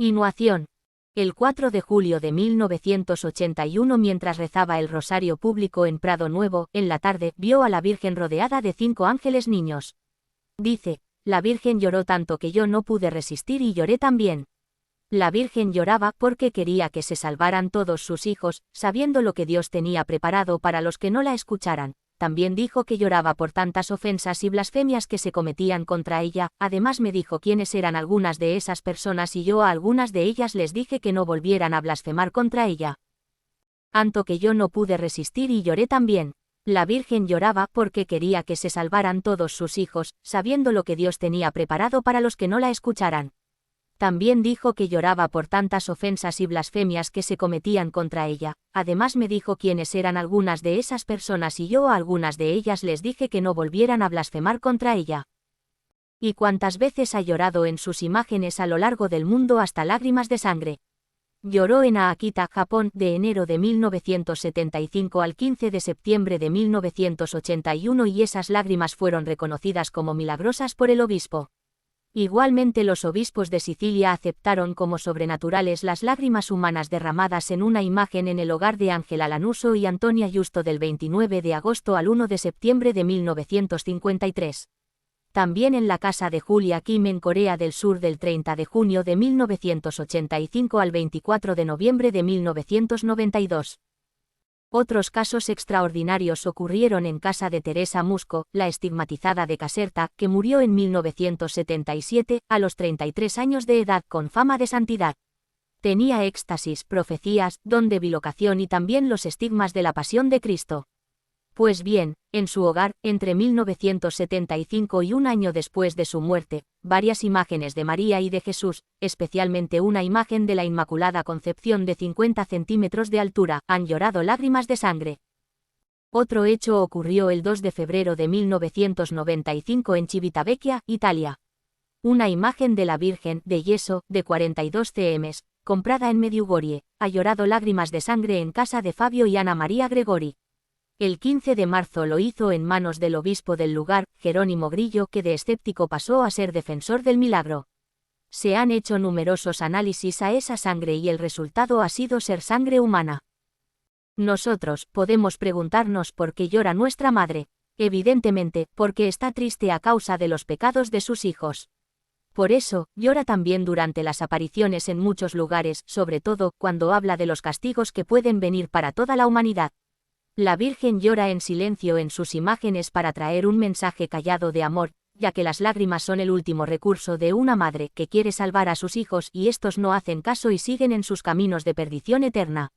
Inhuación. El 4 de julio de 1981, mientras rezaba el rosario público en Prado Nuevo, en la tarde, vio a la Virgen rodeada de 5 ángeles niños. Dice, la Virgen lloró tanto que yo no pude resistir y lloré también. La Virgen lloraba porque quería que se salvaran todos sus hijos, sabiendo lo que Dios tenía preparado para los que no la escucharan. También dijo que lloraba por tantas ofensas y blasfemias que se cometían contra ella. Además me dijo quiénes eran algunas de esas personas y yo a algunas de ellas les dije que no volvieran a blasfemar contra ella. Tanto que yo no pude resistir y lloré también. La Virgen lloraba porque quería que se salvaran todos sus hijos, sabiendo lo que Dios tenía preparado para los que no la escucharan. También dijo que lloraba por tantas ofensas y blasfemias que se cometían contra ella. Además me dijo quiénes eran algunas de esas personas y yo a algunas de ellas les dije que no volvieran a blasfemar contra ella. Y cuántas veces ha llorado en sus imágenes a lo largo del mundo hasta lágrimas de sangre. Lloró en Akita, Japón, de enero de 1975 al 15 de septiembre de 1981 y esas lágrimas fueron reconocidas como milagrosas por el obispo. Igualmente los obispos de Sicilia aceptaron como sobrenaturales las lágrimas humanas derramadas en una imagen en el hogar de Ángela Lanuso y Antonia Justo del 29 de agosto al 1 de septiembre de 1953. También en la casa de Julia Kim en Corea del Sur del 30 de junio de 1985 al 24 de noviembre de 1992. Otros casos extraordinarios ocurrieron en casa de Teresa Musco, la estigmatizada de Caserta, que murió en 1977, a los 33 años de edad con fama de santidad. Tenía éxtasis, profecías, don de bilocación y también los estigmas de la pasión de Cristo. Pues bien, en su hogar, entre 1975 y un año después de su muerte, varias imágenes de María y de Jesús, especialmente una imagen de la Inmaculada Concepción de 50 centímetros de altura, han llorado lágrimas de sangre. Otro hecho ocurrió el 2 de febrero de 1995 en Civitavecchia, Italia. Una imagen de la Virgen, de yeso, de 42 cm, comprada en Medjugorje, ha llorado lágrimas de sangre en casa de Fabio y Ana María Gregori. El 15 de marzo lo hizo en manos del obispo del lugar, Jerónimo Grillo, que de escéptico pasó a ser defensor del milagro. Se han hecho numerosos análisis a esa sangre y el resultado ha sido ser sangre humana. Nosotros podemos preguntarnos por qué llora nuestra madre. Evidentemente, porque está triste a causa de los pecados de sus hijos. Por eso, llora también durante las apariciones en muchos lugares, sobre todo cuando habla de los castigos que pueden venir para toda la humanidad. La Virgen llora en silencio en sus imágenes para traer un mensaje callado de amor, ya que las lágrimas son el último recurso de una madre que quiere salvar a sus hijos y estos no hacen caso y siguen en sus caminos de perdición eterna.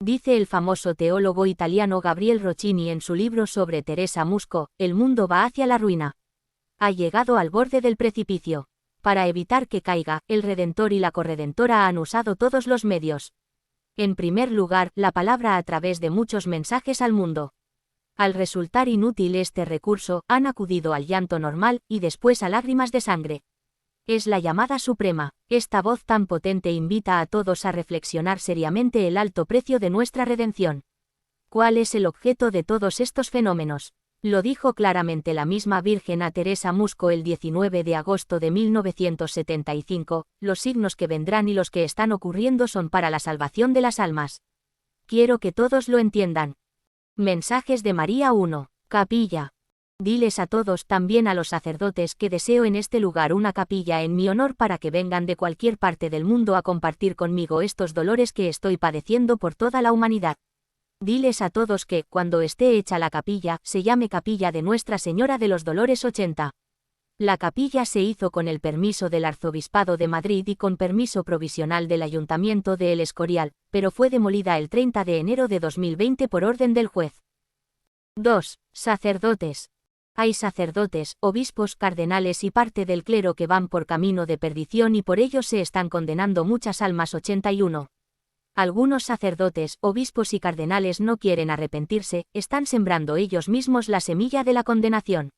Dice el famoso teólogo italiano Gabriel Roccini en su libro sobre Teresa Musco, el mundo va hacia la ruina. Ha llegado al borde del precipicio. Para evitar que caiga, el Redentor y la Corredentora han usado todos los medios. En primer lugar, la palabra a través de muchos mensajes al mundo. Al resultar inútil este recurso, han acudido al llanto normal, y después a lágrimas de sangre. Es la llamada suprema. Esta voz tan potente invita a todos a reflexionar seriamente el alto precio de nuestra redención. ¿Cuál es el objeto de todos estos fenómenos? Lo dijo claramente la misma Virgen a Teresa Musco el 19 de agosto de 1975, los signos que vendrán y los que están ocurriendo son para la salvación de las almas. Quiero que todos lo entiendan. Mensajes de María 1. Capilla. Diles a todos, también a los sacerdotes, que deseo en este lugar una capilla en mi honor para que vengan de cualquier parte del mundo a compartir conmigo estos dolores que estoy padeciendo por toda la humanidad. Diles a todos que, cuando esté hecha la capilla, se llame Capilla de Nuestra Señora de los Dolores 80. La capilla se hizo con el permiso del Arzobispado de Madrid y con permiso provisional del Ayuntamiento de El Escorial, pero fue demolida el 30 de enero de 2020 por orden del juez. 2. Sacerdotes. Hay sacerdotes, obispos, cardenales y parte del clero que van por camino de perdición y por ello se están condenando muchas almas 81. Algunos sacerdotes, obispos y cardenales no quieren arrepentirse, están sembrando ellos mismos la semilla de la condenación.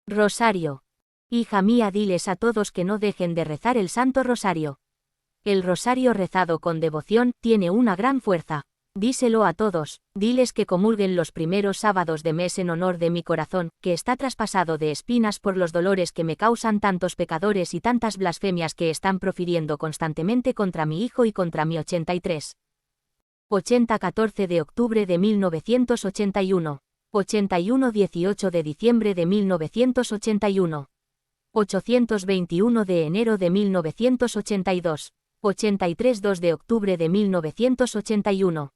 Rosario. Hija mía, diles a todos que no dejen de rezar el Santo Rosario. El rosario rezado con devoción tiene una gran fuerza. Díselo a todos, diles que comulguen los primeros sábados de mes en honor de mi corazón, que está traspasado de espinas por los dolores que me causan tantos pecadores y tantas blasfemias que están profiriendo constantemente contra mi hijo y contra mi 83. 14 de octubre de 1981. 18 de diciembre de 1981. 821 de enero de 1982. 2 de octubre de 1981.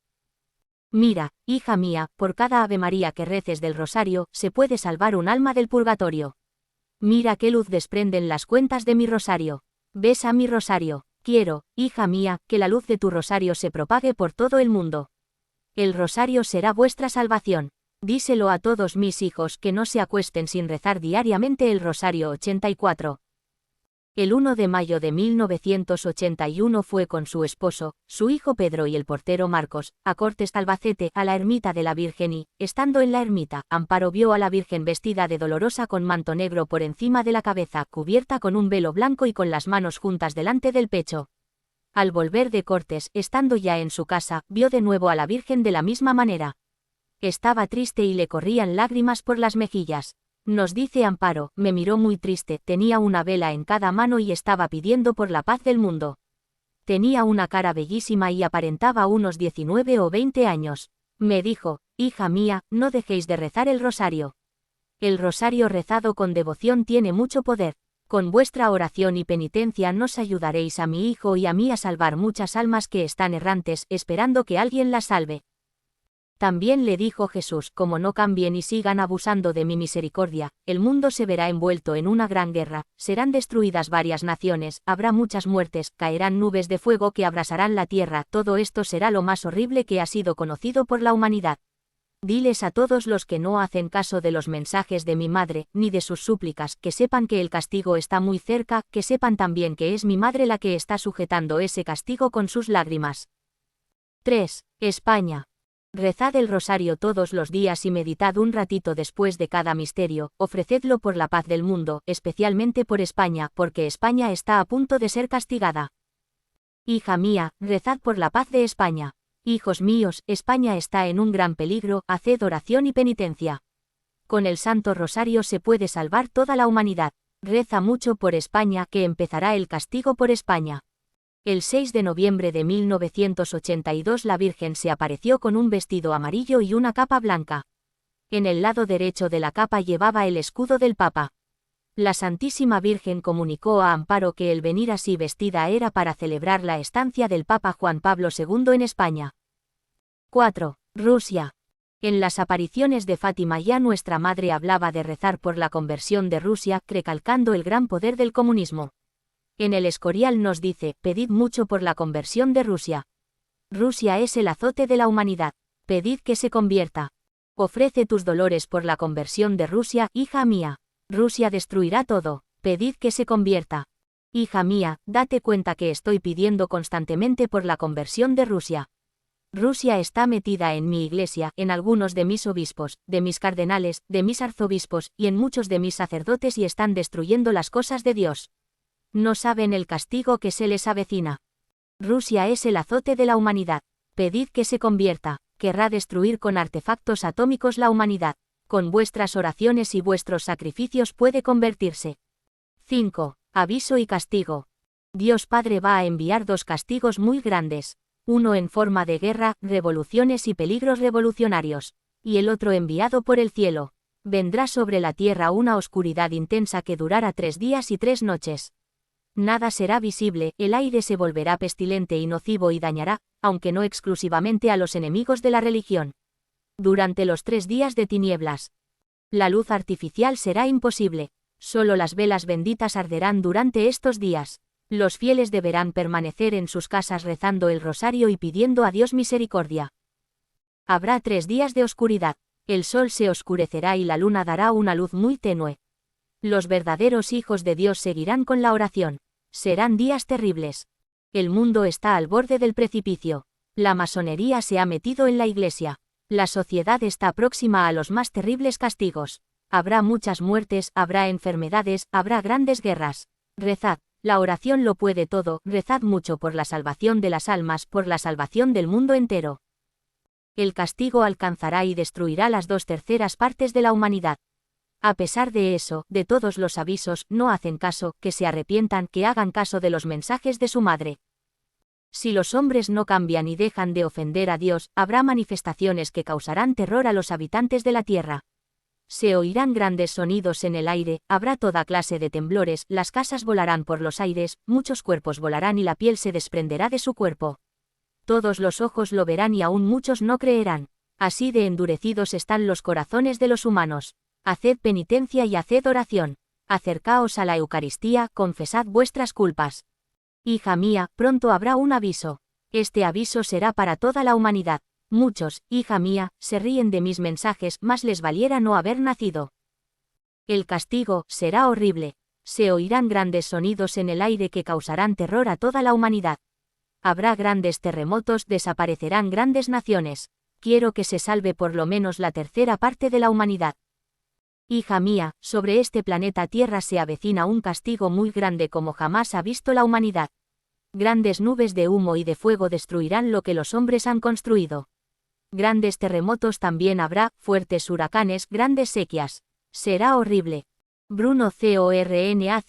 Mira, hija mía, por cada Ave María que reces del rosario, se puede salvar un alma del purgatorio. Mira qué luz desprenden las cuentas de mi rosario. Besa mi rosario. Quiero, hija mía, que la luz de tu rosario se propague por todo el mundo. El rosario será vuestra salvación. Díselo a todos mis hijos que no se acuesten sin rezar diariamente el rosario 84. El 1 de mayo de 1981 fue con su esposo, su hijo Pedro y el portero Marcos, a Cortes Albacete, a la ermita de la Virgen y, estando en la ermita, Amparo vio a la Virgen vestida de dolorosa con manto negro por encima de la cabeza, cubierta con un velo blanco y con las manos juntas delante del pecho. Al volver de Cortes, estando ya en su casa, vio de nuevo a la Virgen de la misma manera. Estaba triste y le corrían lágrimas por las mejillas. Nos dice Amparo, me miró muy triste, tenía una vela en cada mano y estaba pidiendo por la paz del mundo. Tenía una cara bellísima y aparentaba unos 19 o 20 años. Me dijo, hija mía, no dejéis de rezar el rosario. El rosario rezado con devoción tiene mucho poder. Con vuestra oración y penitencia nos ayudaréis a mi hijo y a mí a salvar muchas almas que están errantes, esperando que alguien las salve. También le dijo Jesús, como no cambien y sigan abusando de mi misericordia, el mundo se verá envuelto en una gran guerra, serán destruidas varias naciones, habrá muchas muertes, caerán nubes de fuego que abrasarán la tierra, todo esto será lo más horrible que ha sido conocido por la humanidad. Diles a todos los que no hacen caso de los mensajes de mi madre, ni de sus súplicas, que sepan que el castigo está muy cerca, que sepan también que es mi madre la que está sujetando ese castigo con sus lágrimas. 3. España. Rezad el rosario todos los días y meditad un ratito después de cada misterio, ofrecedlo por la paz del mundo, especialmente por España, porque España está a punto de ser castigada. Hija mía, rezad por la paz de España. Hijos míos, España está en un gran peligro, haced oración y penitencia. Con el Santo Rosario se puede salvar toda la humanidad. Reza mucho por España, que empezará el castigo por España. El 6 de noviembre de 1982 la Virgen se apareció con un vestido amarillo y una capa blanca. En el lado derecho de la capa llevaba el escudo del Papa. La Santísima Virgen comunicó a Amparo que el venir así vestida era para celebrar la estancia del Papa Juan Pablo II en España. 4. Rusia. En las apariciones de Fátima ya nuestra Madre hablaba de rezar por la conversión de Rusia, recalcando el gran poder del comunismo. En el Escorial nos dice, pedid mucho por la conversión de Rusia. Rusia es el azote de la humanidad. Pedid que se convierta. Ofrece tus dolores por la conversión de Rusia, hija mía. Rusia destruirá todo. Pedid que se convierta. Hija mía, date cuenta que estoy pidiendo constantemente por la conversión de Rusia. Rusia está metida en mi iglesia, en algunos de mis obispos, de mis cardenales, de mis arzobispos, y en muchos de mis sacerdotes y están destruyendo las cosas de Dios. No saben el castigo que se les avecina. Rusia es el azote de la humanidad. Pedid que se convierta. Querrá destruir con artefactos atómicos la humanidad. Con vuestras oraciones y vuestros sacrificios puede convertirse. 5. Aviso y castigo. Dios Padre va a enviar dos castigos muy grandes. Uno en forma de guerra, revoluciones y peligros revolucionarios. Y el otro enviado por el cielo. Vendrá sobre la tierra una oscuridad intensa que durará 3 días y 3 noches. Nada será visible, el aire se volverá pestilente y nocivo y dañará, aunque no exclusivamente a los enemigos de la religión. Durante los 3 días de tinieblas. La luz artificial será imposible. Solo las velas benditas arderán durante estos días. Los fieles deberán permanecer en sus casas rezando el rosario y pidiendo a Dios misericordia. Habrá 3 días de oscuridad. El sol se oscurecerá y la luna dará una luz muy tenue. Los verdaderos hijos de Dios seguirán con la oración. Serán días terribles. El mundo está al borde del precipicio. La masonería se ha metido en la iglesia. La sociedad está próxima a los más terribles castigos. Habrá muchas muertes, habrá enfermedades, habrá grandes guerras. Rezad, la oración lo puede todo, rezad mucho por la salvación de las almas, por la salvación del mundo entero. El castigo alcanzará y destruirá las 2/3 partes de la humanidad. A pesar de eso, de todos los avisos, no hacen caso, que se arrepientan, que hagan caso de los mensajes de su madre. Si los hombres no cambian y dejan de ofender a Dios, habrá manifestaciones que causarán terror a los habitantes de la tierra. Se oirán grandes sonidos en el aire, habrá toda clase de temblores, las casas volarán por los aires, muchos cuerpos volarán y la piel se desprenderá de su cuerpo. Todos los ojos lo verán y aún muchos no creerán. Así de endurecidos están los corazones de los humanos. Haced penitencia y haced oración. Acercaos a la Eucaristía, confesad vuestras culpas. Hija mía, pronto habrá un aviso. Este aviso será para toda la humanidad. Muchos, hija mía, se ríen de mis mensajes, más les valiera no haber nacido. El castigo será horrible. Se oirán grandes sonidos en el aire que causarán terror a toda la humanidad. Habrá grandes terremotos, desaparecerán grandes naciones. Quiero que se salve por lo menos la 1/3 parte de la humanidad. Hija mía, sobre este planeta Tierra se avecina un castigo muy grande como jamás ha visto la humanidad. Grandes nubes de humo y de fuego destruirán lo que los hombres han construido. Grandes terremotos también habrá, fuertes huracanes, grandes sequías. Será horrible. Bruno Cornacchiola.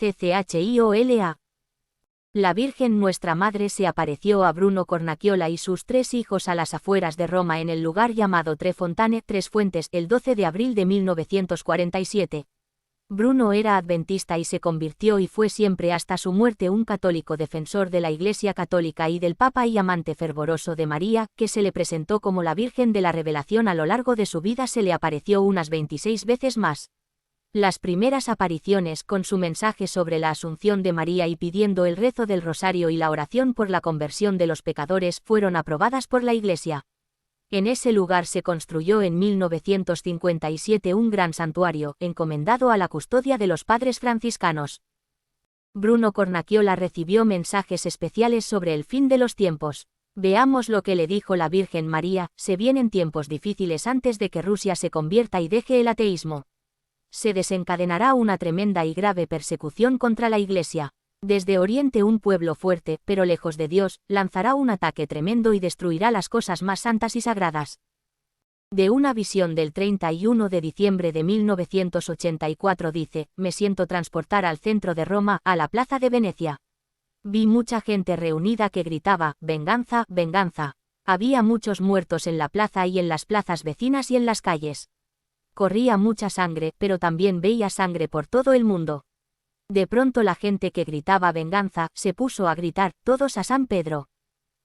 La Virgen Nuestra Madre se apareció a Bruno Cornacchiola y sus 3 hijos a las afueras de Roma en el lugar llamado Tre Fontane, Tres Fuentes, el 12 de abril de 1947. Bruno era adventista y se convirtió y fue siempre hasta su muerte un católico defensor de la Iglesia Católica y del Papa y amante fervoroso de María, que se le presentó como la Virgen de la Revelación. A lo largo de su vida se le apareció unas 26 veces más. Las primeras apariciones, con su mensaje sobre la Asunción de María y pidiendo el rezo del Rosario y la oración por la conversión de los pecadores, fueron aprobadas por la Iglesia. En ese lugar se construyó en 1957 un gran santuario, encomendado a la custodia de los padres franciscanos. Bruno Cornacchiola recibió mensajes especiales sobre el fin de los tiempos. Veamos lo que le dijo la Virgen María: se vienen tiempos difíciles antes de que Rusia se convierta y deje el ateísmo. Se desencadenará una tremenda y grave persecución contra la Iglesia. Desde Oriente un pueblo fuerte, pero lejos de Dios, lanzará un ataque tremendo y destruirá las cosas más santas y sagradas. De una visión del 31 de diciembre de 1984 dice: me siento transportar al centro de Roma, a la plaza de Venecia. Vi mucha gente reunida que gritaba: venganza, venganza. Había muchos muertos en la plaza y en las plazas vecinas y en las calles. Corría mucha sangre, pero también veía sangre por todo el mundo. De pronto la gente que gritaba venganza, se puso a gritar: todos a San Pedro.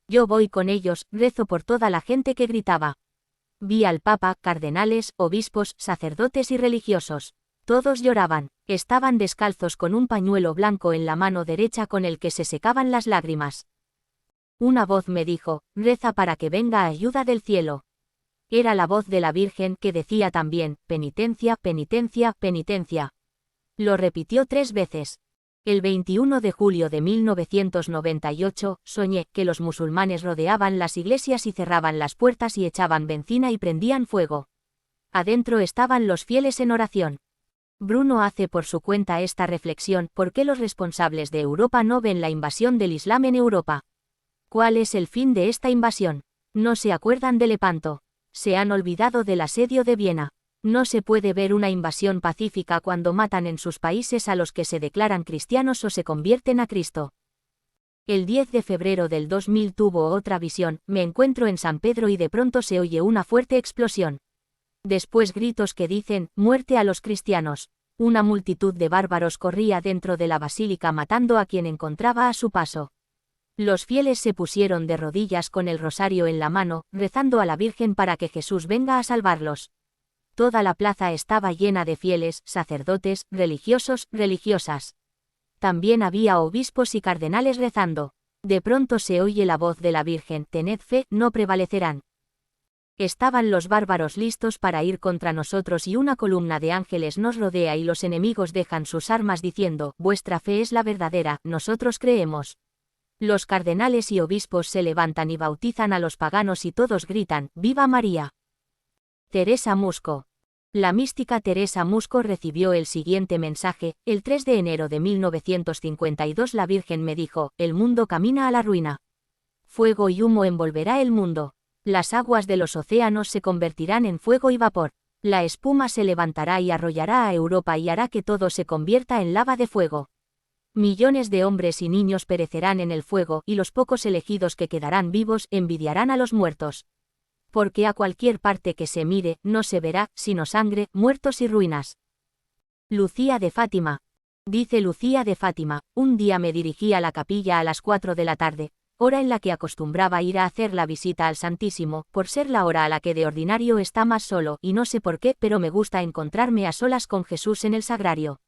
Yo voy con ellos, rezo por toda la gente que gritaba. Vi al Papa, cardenales, obispos, sacerdotes y religiosos. Todos lloraban, estaban descalzos con un pañuelo blanco en la mano derecha con el que se secaban las lágrimas. Una voz me dijo: reza para que venga ayuda del cielo. Era la voz de la Virgen, que decía también: penitencia, penitencia, penitencia. Lo repitió 3 veces. El 21 de julio de 1998, soñé que los musulmanes rodeaban las iglesias y cerraban las puertas y echaban benzina y prendían fuego. Adentro estaban los fieles en oración. Bruno hace por su cuenta esta reflexión: ¿por qué los responsables de Europa no ven la invasión del Islam en Europa? ¿Cuál es el fin de esta invasión? No se acuerdan de Lepanto. Se han olvidado del asedio de Viena. No se puede ver una invasión pacífica cuando matan en sus países a los que se declaran cristianos o se convierten a Cristo. El 10 de febrero del 2000 tuvo otra visión: me encuentro en San Pedro y de pronto se oye una fuerte explosión. Después gritos que dicen: muerte a los cristianos. Una multitud de bárbaros corría dentro de la basílica matando a quien encontraba a su paso. Los fieles se pusieron de rodillas con el rosario en la mano, rezando a la Virgen para que Jesús venga a salvarlos. Toda la plaza estaba llena de fieles, sacerdotes, religiosos, religiosas. También había obispos y cardenales rezando. De pronto se oye la voz de la Virgen: tened fe, no prevalecerán. Estaban los bárbaros listos para ir contra nosotros y una columna de ángeles nos rodea y los enemigos dejan sus armas diciendo: vuestra fe es la verdadera, nosotros creemos. Los cardenales y obispos se levantan y bautizan a los paganos y todos gritan: ¡Viva María! Teresa Musco. La mística Teresa Musco recibió el siguiente mensaje: el 3 de enero de 1952 la Virgen me dijo: el mundo camina a la ruina. Fuego y humo envolverá el mundo. Las aguas de los océanos se convertirán en fuego y vapor. La espuma se levantará y arrollará a Europa y hará que todo se convierta en lava de fuego. Millones de hombres y niños perecerán en el fuego y los pocos elegidos que quedarán vivos envidiarán a los muertos. Porque a cualquier parte que se mire, no se verá, sino sangre, muertos y ruinas. Lucía de Fátima. Dice Lucía de Fátima, un día me dirigí a la capilla a las 4 de la tarde, hora en la que acostumbraba ir a hacer la visita al Santísimo, por ser la hora a la que de ordinario está más solo, y no sé por qué, pero me gusta encontrarme a solas con Jesús en el sagrario.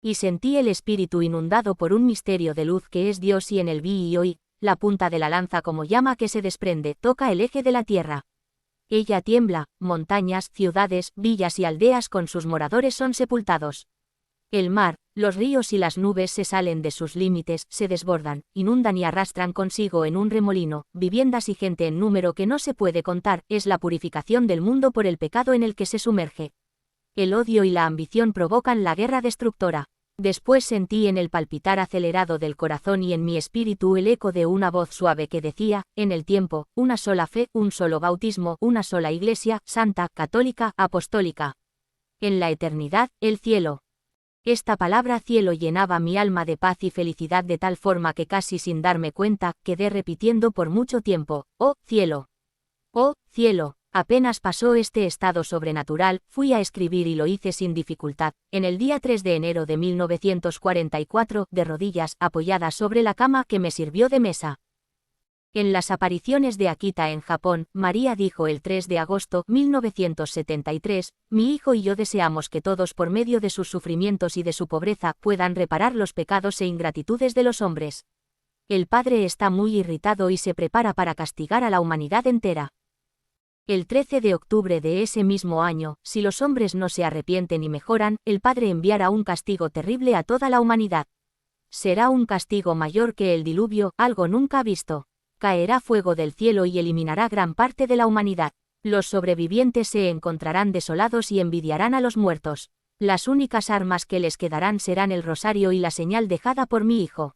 Y sentí el espíritu inundado por un misterio de luz que es Dios y en el vi y oí, la punta de la lanza como llama que se desprende, toca el eje de la tierra. Ella tiembla, montañas, ciudades, villas y aldeas con sus moradores son sepultados. El mar, los ríos y las nubes se salen de sus límites, se desbordan, inundan y arrastran consigo en un remolino, viviendas y gente en número que no se puede contar, es la purificación del mundo por el pecado en el que se sumerge. El odio y la ambición provocan la guerra destructora. Después sentí en el palpitar acelerado del corazón y en mi espíritu el eco de una voz suave que decía, en el tiempo, una sola fe, un solo bautismo, una sola iglesia, santa, católica, apostólica. En la eternidad, el cielo. Esta palabra cielo llenaba mi alma de paz y felicidad de tal forma que casi sin darme cuenta, quedé repitiendo por mucho tiempo, oh, cielo. Oh, cielo. Apenas pasó este estado sobrenatural, fui a escribir y lo hice sin dificultad, en el día 3 de enero de 1944, de rodillas, apoyada sobre la cama que me sirvió de mesa. En las apariciones de Akita en Japón, María dijo el 3 de agosto 1973, mi hijo y yo deseamos que todos por medio de sus sufrimientos y de su pobreza puedan reparar los pecados e ingratitudes de los hombres. El Padre está muy irritado y se prepara para castigar a la humanidad entera. El 13 de octubre de ese mismo año, si los hombres no se arrepienten y mejoran, el Padre enviará un castigo terrible a toda la humanidad. Será un castigo mayor que el diluvio, algo nunca visto. Caerá fuego del cielo y eliminará gran parte de la humanidad. Los sobrevivientes se encontrarán desolados y envidiarán a los muertos. Las únicas armas que les quedarán serán el rosario y la señal dejada por mi hijo.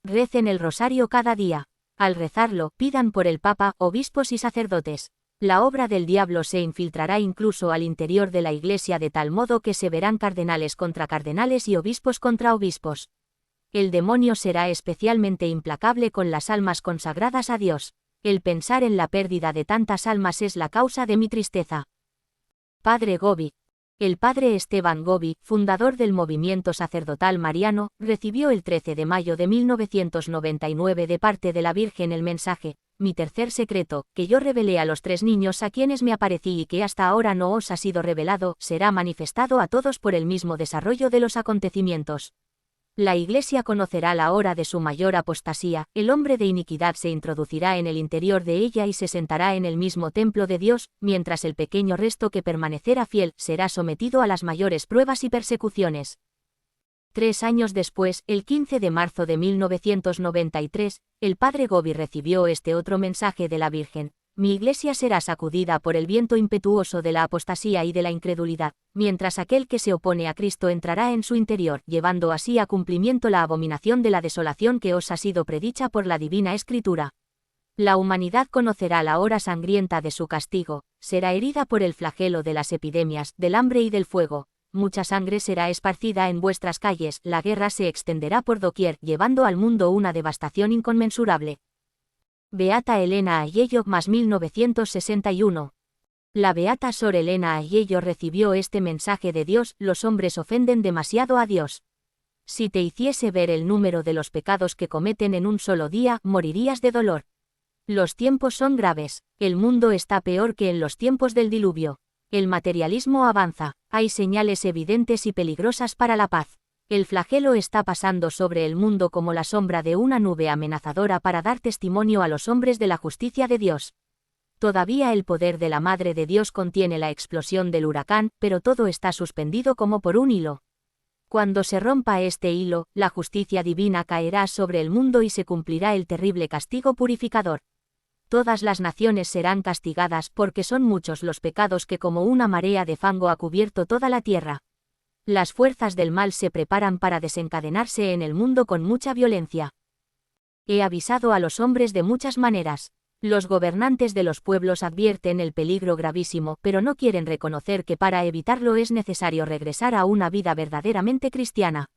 Recen el rosario cada día. Al rezarlo, pidan por el Papa, obispos y sacerdotes. La obra del diablo se infiltrará incluso al interior de la Iglesia de tal modo que se verán cardenales contra cardenales y obispos contra obispos. El demonio será especialmente implacable con las almas consagradas a Dios. El pensar en la pérdida de tantas almas es la causa de mi tristeza. Padre Gobi. El padre Esteban Gobi, fundador del movimiento sacerdotal mariano, recibió el 13 de mayo de 1999 de parte de la Virgen el mensaje, mi tercer secreto, que yo revelé a los 3 niños a quienes me aparecí y que hasta ahora no os ha sido revelado, será manifestado a todos por el mismo desarrollo de los acontecimientos. La Iglesia conocerá la hora de su mayor apostasía, el hombre de iniquidad se introducirá en el interior de ella y se sentará en el mismo templo de Dios, mientras el pequeño resto que permanecerá fiel será sometido a las mayores pruebas y persecuciones. 3 años después, el 15 de marzo de 1993, el padre Gobi recibió este otro mensaje de la Virgen. Mi iglesia será sacudida por el viento impetuoso de la apostasía y de la incredulidad, mientras aquel que se opone a Cristo entrará en su interior, llevando así a cumplimiento la abominación de la desolación que os ha sido predicha por la Divina Escritura. La humanidad conocerá la hora sangrienta de su castigo, será herida por el flagelo de las epidemias, del hambre y del fuego. Mucha sangre será esparcida en vuestras calles, la guerra se extenderá por doquier, llevando al mundo una devastación inconmensurable. Beata Elena Ayeyo, más 1961. La beata Sor Elena Ayeyo recibió este mensaje de Dios: los hombres ofenden demasiado a Dios. Si te hiciese ver el número de los pecados que cometen en un solo día, morirías de dolor. Los tiempos son graves, el mundo está peor que en los tiempos del diluvio. El materialismo avanza, hay señales evidentes y peligrosas para la paz. El flagelo está pasando sobre el mundo como la sombra de una nube amenazadora para dar testimonio a los hombres de la justicia de Dios. Todavía el poder de la Madre de Dios contiene la explosión del huracán, pero todo está suspendido como por un hilo. Cuando se rompa este hilo, la justicia divina caerá sobre el mundo y se cumplirá el terrible castigo purificador. Todas las naciones serán castigadas porque son muchos los pecados que como una marea de fango ha cubierto toda la tierra. Las fuerzas del mal se preparan para desencadenarse en el mundo con mucha violencia. He avisado a los hombres de muchas maneras. Los gobernantes de los pueblos advierten el peligro gravísimo, pero no quieren reconocer que para evitarlo es necesario regresar a una vida verdaderamente cristiana.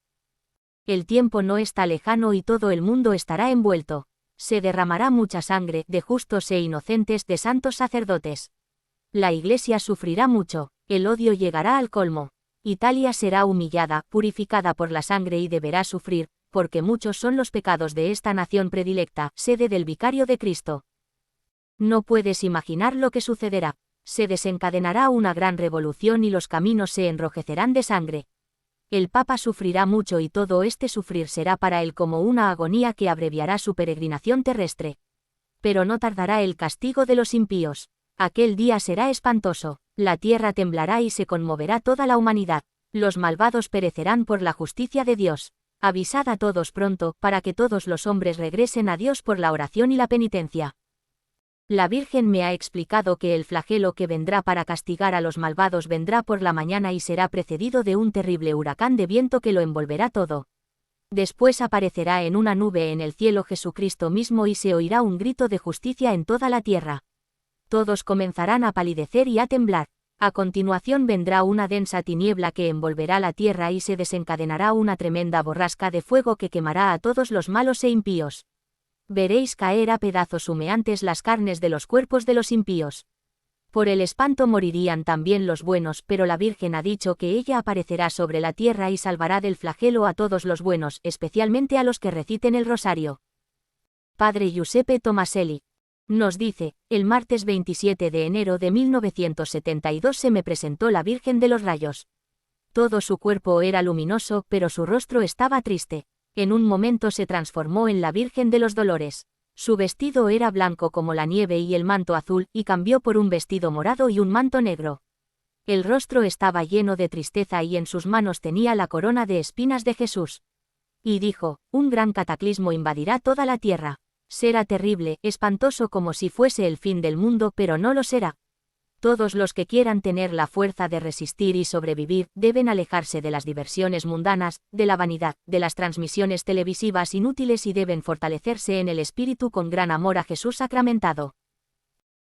El tiempo no está lejano y todo el mundo estará envuelto. Se derramará mucha sangre, de justos e inocentes, de santos sacerdotes. La Iglesia sufrirá mucho, el odio llegará al colmo. Italia será humillada, purificada por la sangre y deberá sufrir, porque muchos son los pecados de esta nación predilecta, sede del Vicario de Cristo. No puedes imaginar lo que sucederá. Se desencadenará una gran revolución y los caminos se enrojecerán de sangre. El Papa sufrirá mucho y todo este sufrir será para él como una agonía que abreviará su peregrinación terrestre. Pero no tardará el castigo de los impíos. Aquel día será espantoso. La tierra temblará y se conmoverá toda la humanidad. Los malvados perecerán por la justicia de Dios. Avisad a todos pronto, para que todos los hombres regresen a Dios por la oración y la penitencia. La Virgen me ha explicado que el flagelo que vendrá para castigar a los malvados vendrá por la mañana y será precedido de un terrible huracán de viento que lo envolverá todo. Después aparecerá en una nube en el cielo Jesucristo mismo y se oirá un grito de justicia en toda la tierra. Todos comenzarán a palidecer y a temblar. A continuación vendrá una densa tiniebla que envolverá la tierra y se desencadenará una tremenda borrasca de fuego que quemará a todos los malos e impíos. Veréis caer a pedazos humeantes las carnes de los cuerpos de los impíos. Por el espanto morirían también los buenos, pero la Virgen ha dicho que ella aparecerá sobre la tierra y salvará del flagelo a todos los buenos, especialmente a los que reciten el rosario. Padre Giuseppe Tomaselli nos dice: el martes 27 de enero de 1972 se me presentó la Virgen de los Rayos. Todo su cuerpo era luminoso, pero su rostro estaba triste. En un momento se transformó en la Virgen de los Dolores. Su vestido era blanco como la nieve y el manto azul, y cambió por un vestido morado y un manto negro. El rostro estaba lleno de tristeza y en sus manos tenía la corona de espinas de Jesús. Y dijo: un gran cataclismo invadirá toda la tierra. Será terrible, espantoso como si fuese el fin del mundo, pero no lo será. Todos los que quieran tener la fuerza de resistir y sobrevivir, deben alejarse de las diversiones mundanas, de la vanidad, de las transmisiones televisivas inútiles y deben fortalecerse en el espíritu con gran amor a Jesús sacramentado.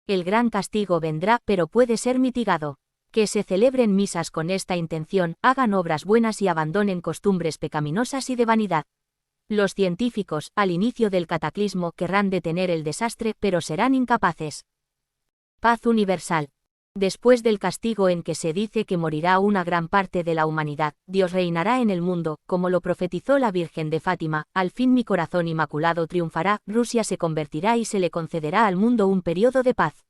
El gran castigo vendrá, pero puede ser mitigado. Que se celebren misas con esta intención, hagan obras buenas y abandonen costumbres pecaminosas y de vanidad. Los científicos, al inicio del cataclismo, querrán detener el desastre, pero serán incapaces. Paz universal. Después del castigo en que se dice que morirá una gran parte de la humanidad, Dios reinará en el mundo, como lo profetizó la Virgen de Fátima. Al fin mi corazón inmaculado triunfará, Rusia se convertirá y se le concederá al mundo un periodo de paz.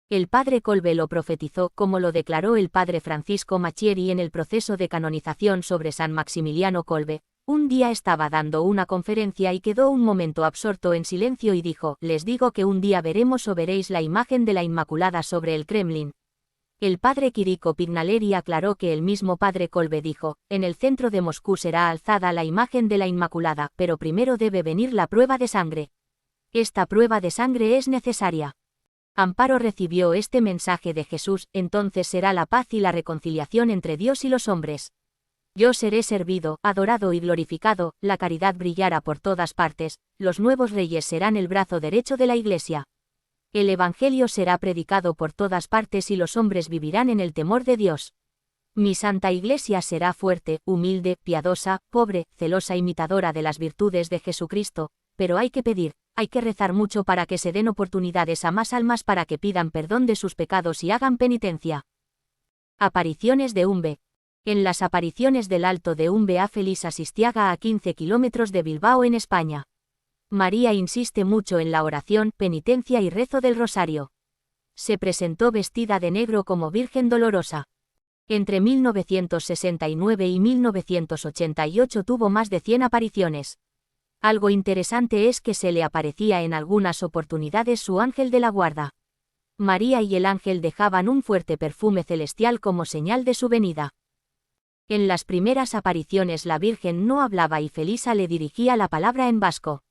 El padre Kolbe lo profetizó, como lo declaró el padre Francisco Machieri en el proceso de canonización sobre San Maximiliano Kolbe. Un día estaba dando una conferencia y quedó un momento absorto en silencio y dijo: les digo que un día veremos o veréis la imagen de la Inmaculada sobre el Kremlin. El padre Kiriko Pignaleri aclaró que el mismo padre Kolbe dijo: en el centro de Moscú será alzada la imagen de la Inmaculada, pero primero debe venir la prueba de sangre. Esta prueba de sangre es necesaria. Amparo recibió este mensaje de Jesús: entonces será la paz y la reconciliación entre Dios y los hombres. Yo seré servido, adorado y glorificado, la caridad brillará por todas partes, los nuevos reyes serán el brazo derecho de la Iglesia. El Evangelio será predicado por todas partes y los hombres vivirán en el temor de Dios. Mi Santa Iglesia será fuerte, humilde, piadosa, pobre, celosa, imitadora de las virtudes de Jesucristo, pero hay que pedir, hay que rezar mucho para que se den oportunidades a más almas para que pidan perdón de sus pecados y hagan penitencia. Apariciones de Umbe. En las apariciones del Alto de Umbe a Feliz Asistiaga, a 15 kilómetros de Bilbao, en España. María insiste mucho en la oración, penitencia y rezo del rosario. Se presentó vestida de negro como Virgen Dolorosa. Entre 1969 y 1988 tuvo más de 100 apariciones. Algo interesante es que se le aparecía en algunas oportunidades su ángel de la guarda. María y el ángel dejaban un fuerte perfume celestial como señal de su venida. En las primeras apariciones la Virgen no hablaba y Felisa le dirigía la palabra en vasco.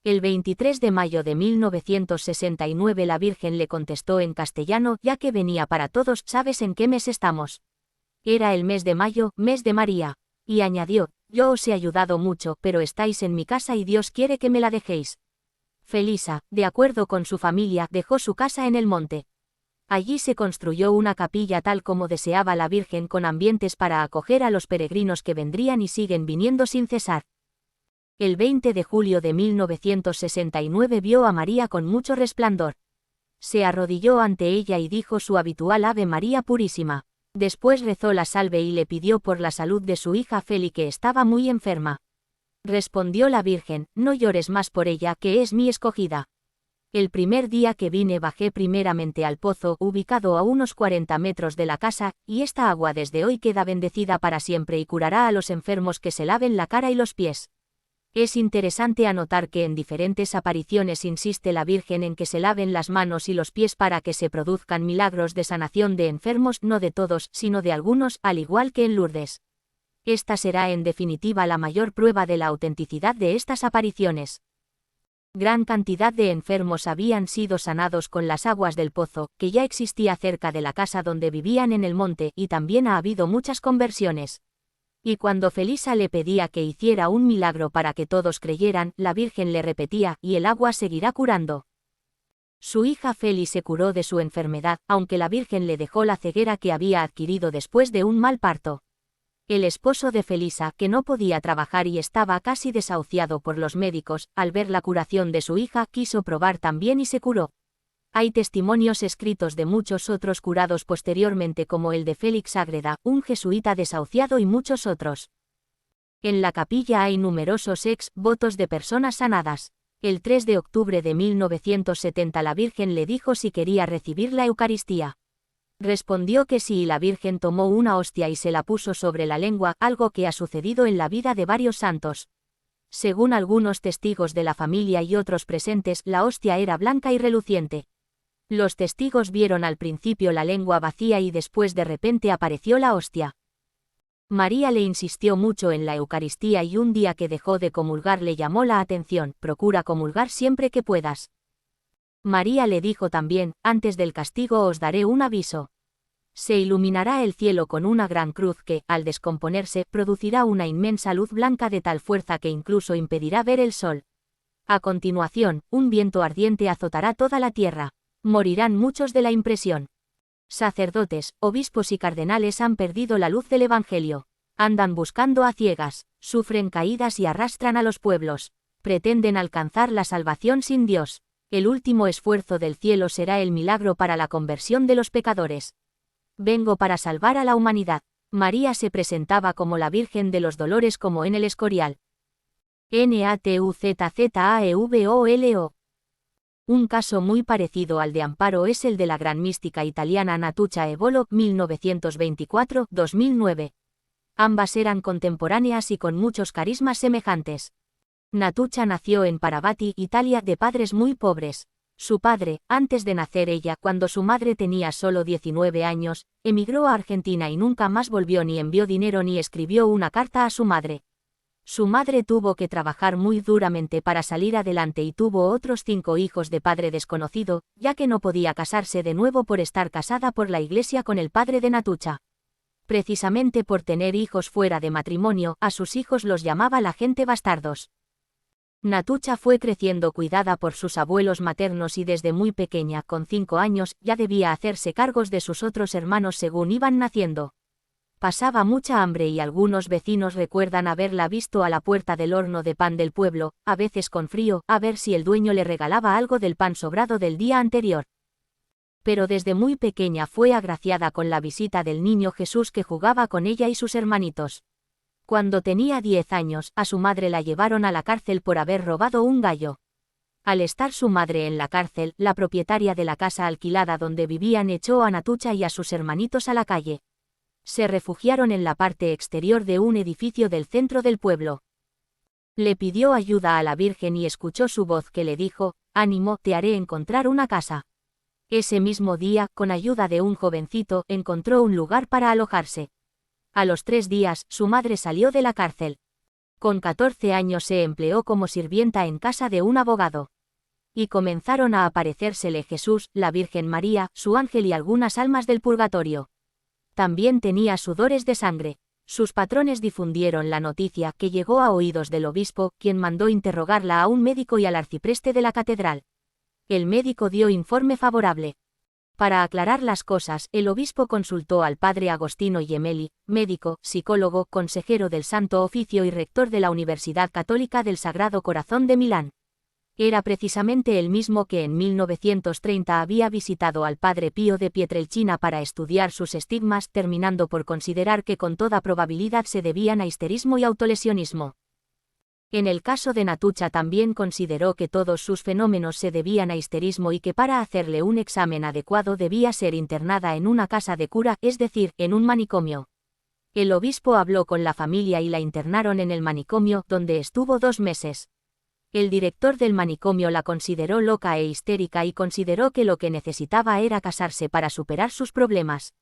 El 23 de mayo de 1969 la Virgen le contestó en castellano: ya que venía para todos, ¿sabes en qué mes estamos? Era el mes de mayo, mes de María. Y añadió: yo os he ayudado mucho, pero estáis en mi casa y Dios quiere que me la dejéis. Felisa, de acuerdo con su familia, dejó su casa en el monte. Allí se construyó una capilla tal como deseaba la Virgen, con ambientes para acoger a los peregrinos que vendrían y siguen viniendo sin cesar. El 20 de julio de 1969 vio a María con mucho resplandor. Se arrodilló ante ella y dijo su habitual Ave María Purísima. Después rezó la salve y le pidió por la salud de su hija Feli, que estaba muy enferma. Respondió la Virgen: no llores más por ella, que es mi escogida. El primer día que vine bajé primeramente al pozo, ubicado a unos 40 metros de la casa, y esta agua desde hoy queda bendecida para siempre y curará a los enfermos que se laven la cara y los pies. Es interesante anotar que en diferentes apariciones insiste la Virgen en que se laven las manos y los pies para que se produzcan milagros de sanación de enfermos, no de todos, sino de algunos, al igual que en Lourdes. Esta será en definitiva la mayor prueba de la autenticidad de estas apariciones. Gran cantidad de enfermos habían sido sanados con las aguas del pozo, que ya existía cerca de la casa donde vivían en el monte, y también ha habido muchas conversiones. Y cuando Felisa le pedía que hiciera un milagro para que todos creyeran, la Virgen le repetía: y el agua seguirá curando. Su hija Feli se curó de su enfermedad, aunque la Virgen le dejó la ceguera que había adquirido después de un mal parto. El esposo de Felisa, que no podía trabajar y estaba casi desahuciado por los médicos, al ver la curación de su hija, quiso probar también y se curó. Hay testimonios escritos de muchos otros curados posteriormente, como el de Félix Ágreda, un jesuita desahuciado, y muchos otros. En la capilla hay numerosos votos de personas sanadas. El 3 de octubre de 1970 la Virgen le dijo si quería recibir la Eucaristía. Respondió que sí, y la Virgen tomó una hostia y se la puso sobre la lengua, algo que ha sucedido en la vida de varios santos. Según algunos testigos de la familia y otros presentes, la hostia era blanca y reluciente. Los testigos vieron al principio la lengua vacía y después de repente apareció la hostia. María le insistió mucho en la Eucaristía y un día que dejó de comulgar le llamó la atención: procura comulgar siempre que puedas. María le dijo también: antes del castigo os daré un aviso. Se iluminará el cielo con una gran cruz que, al descomponerse, producirá una inmensa luz blanca de tal fuerza que incluso impedirá ver el sol. A continuación, un viento ardiente azotará toda la tierra. Morirán muchos de la impresión. Sacerdotes, obispos y cardenales han perdido la luz del Evangelio. Andan buscando a ciegas, sufren caídas y arrastran a los pueblos. Pretenden alcanzar la salvación sin Dios. El último esfuerzo del cielo será el milagro para la conversión de los pecadores. Vengo para salvar a la humanidad. María se presentaba como la Virgen de los Dolores, como en el Escorial. NatuzzzaevolO. Un caso muy parecido al de Amparo es el de la gran mística italiana Natuccia Evolo, 1924-2009. Ambas eran contemporáneas y con muchos carismas semejantes. Natuccia nació en Paravati, Italia, de padres muy pobres. Su padre, antes de nacer ella, cuando su madre tenía solo 19 años, emigró a Argentina y nunca más volvió, ni envió dinero ni escribió una carta a su madre. Su madre tuvo que trabajar muy duramente para salir adelante y tuvo otros 5 hijos de padre desconocido, ya que no podía casarse de nuevo por estar casada por la iglesia con el padre de Natuccia. Precisamente por tener hijos fuera de matrimonio, a sus hijos los llamaba la gente bastardos. Natuccia fue creciendo cuidada por sus abuelos maternos y desde muy pequeña, con 5 años, ya debía hacerse cargos de sus otros hermanos según iban naciendo. Pasaba mucha hambre y algunos vecinos recuerdan haberla visto a la puerta del horno de pan del pueblo, a veces con frío, a ver si el dueño le regalaba algo del pan sobrado del día anterior. Pero desde muy pequeña fue agraciada con la visita del niño Jesús, que jugaba con ella y sus hermanitos. Cuando tenía 10 años, a su madre la llevaron a la cárcel por haber robado un gallo. Al estar su madre en la cárcel, la propietaria de la casa alquilada donde vivían echó a Natuccia y a sus hermanitos a la calle. Se refugiaron en la parte exterior de un edificio del centro del pueblo. Le pidió ayuda a la Virgen y escuchó su voz que le dijo: «Ánimo, te haré encontrar una casa». Ese mismo día, con ayuda de un jovencito, encontró un lugar para alojarse. A los 3 días, su madre salió de la cárcel. Con 14 años se empleó como sirvienta en casa de un abogado. Y comenzaron a aparecérsele Jesús, la Virgen María, su ángel y algunas almas del purgatorio. También tenía sudores de sangre. Sus patrones difundieron la noticia, que llegó a oídos del obispo, quien mandó interrogarla a un médico y al arcipreste de la catedral. El médico dio informe favorable. Para aclarar las cosas, el obispo consultó al padre Agostino Gemelli, médico, psicólogo, consejero del Santo Oficio y rector de la Universidad Católica del Sagrado Corazón de Milán. Era precisamente el mismo que en 1930 había visitado al padre Pío de Pietrelcina para estudiar sus estigmas, terminando por considerar que con toda probabilidad se debían a histerismo y autolesionismo. En el caso de Natucha también consideró que todos sus fenómenos se debían a histerismo y que para hacerle un examen adecuado debía ser internada en una casa de cura, es decir, en un manicomio. El obispo habló con la familia y la internaron en el manicomio, donde estuvo 2 meses. El director del manicomio la consideró loca e histérica y consideró que lo que necesitaba era casarse para superar sus problemas.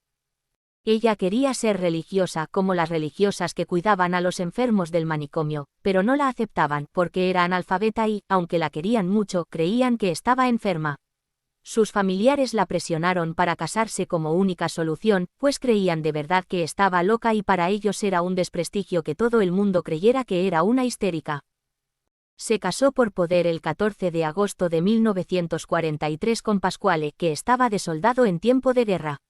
Ella quería ser religiosa como las religiosas que cuidaban a los enfermos del manicomio, pero no la aceptaban porque era analfabeta y, aunque la querían mucho, creían que estaba enferma. Sus familiares la presionaron para casarse como única solución, pues creían de verdad que estaba loca y para ellos era un desprestigio que todo el mundo creyera que era una histérica. Se casó por poder el 14 de agosto de 1943 con Pasquale, que estaba de soldado en tiempo de guerra.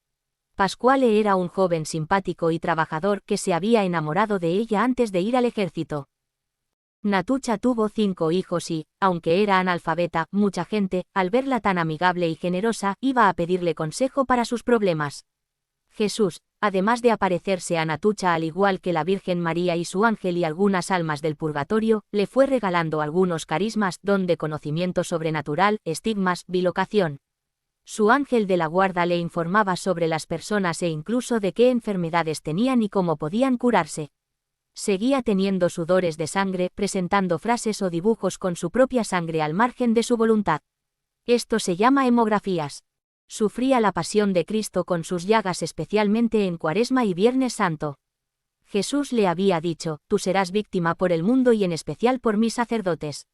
Pasquale era un joven simpático y trabajador que se había enamorado de ella antes de ir al ejército. Natucha tuvo 5 hijos y, aunque era analfabeta, mucha gente, al verla tan amigable y generosa, iba a pedirle consejo para sus problemas. Jesús, además de aparecerse a Natucha al igual que la Virgen María y su ángel y algunas almas del purgatorio, le fue regalando algunos carismas, don de conocimiento sobrenatural, estigmas, bilocación. Su ángel de la guarda le informaba sobre las personas e incluso de qué enfermedades tenían y cómo podían curarse. Seguía teniendo sudores de sangre, presentando frases o dibujos con su propia sangre al margen de su voluntad. Esto se llama hemografías. Sufría la pasión de Cristo con sus llagas especialmente en Cuaresma y Viernes Santo. Jesús le había dicho, tú serás víctima por el mundo y en especial por mis sacerdotes.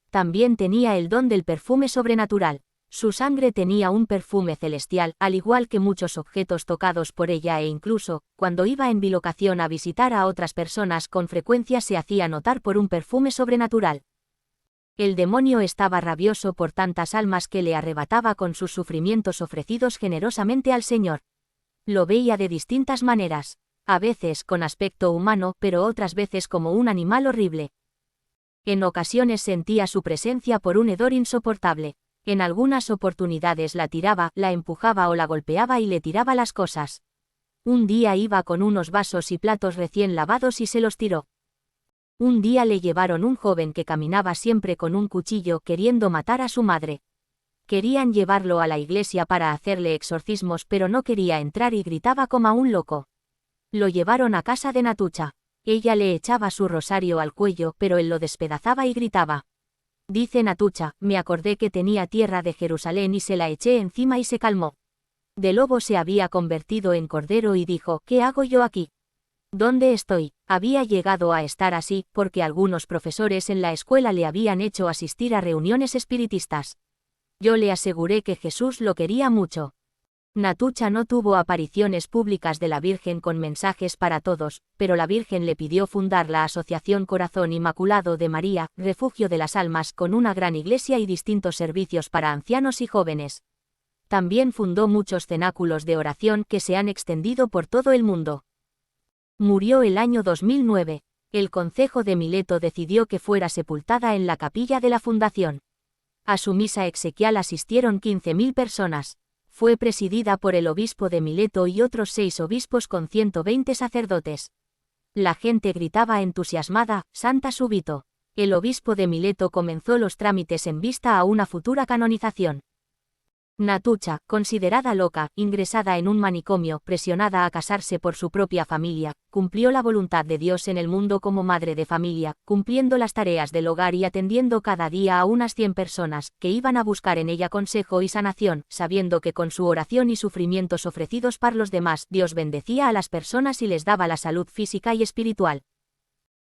También tenía el don del perfume sobrenatural. Su sangre tenía un perfume celestial, al igual que muchos objetos tocados por ella e incluso, cuando iba en bilocación a visitar a otras personas con frecuencia se hacía notar por un perfume sobrenatural. El demonio estaba rabioso por tantas almas que le arrebataba con sus sufrimientos ofrecidos generosamente al Señor. Lo veía de distintas maneras, a veces con aspecto humano, pero otras veces como un animal horrible. En ocasiones sentía su presencia por un hedor insoportable. En algunas oportunidades la tiraba, la empujaba o la golpeaba y le tiraba las cosas. Un día iba con unos vasos y platos recién lavados y se los tiró. Un día le llevaron un joven que caminaba siempre con un cuchillo queriendo matar a su madre. Querían llevarlo a la iglesia para hacerle exorcismos pero no quería entrar y gritaba como a un loco. Lo llevaron a casa de Natucha. Ella le echaba su rosario al cuello pero él lo despedazaba y gritaba. Dice Natucha, me acordé que tenía tierra de Jerusalén y se la eché encima y se calmó. De lobo se había convertido en cordero y dijo, ¿qué hago yo aquí? ¿Dónde estoy? Había llegado a estar así, porque algunos profesores en la escuela le habían hecho asistir a reuniones espiritistas. Yo le aseguré que Jesús lo quería mucho. Natucha no tuvo apariciones públicas de la Virgen con mensajes para todos, pero la Virgen le pidió fundar la Asociación Corazón Inmaculado de María, Refugio de las Almas, con una gran iglesia y distintos servicios para ancianos y jóvenes. También fundó muchos cenáculos de oración que se han extendido por todo el mundo. Murió el año 2009. El concejo de Mileto decidió que fuera sepultada en la capilla de la fundación. A su misa exequial asistieron 15.000 personas. Fue presidida por el obispo de Mileto y otros 6 obispos con 120 sacerdotes. La gente gritaba entusiasmada, Santa Subito. El obispo de Mileto comenzó los trámites en vista a una futura canonización. Natucha, considerada loca, ingresada en un manicomio, presionada a casarse por su propia familia, cumplió la voluntad de Dios en el mundo como madre de familia, cumpliendo las tareas del hogar y atendiendo cada día a unas 100 personas, que iban a buscar en ella consejo y sanación, sabiendo que con su oración y sufrimientos ofrecidos para los demás, Dios bendecía a las personas y les daba la salud física y espiritual.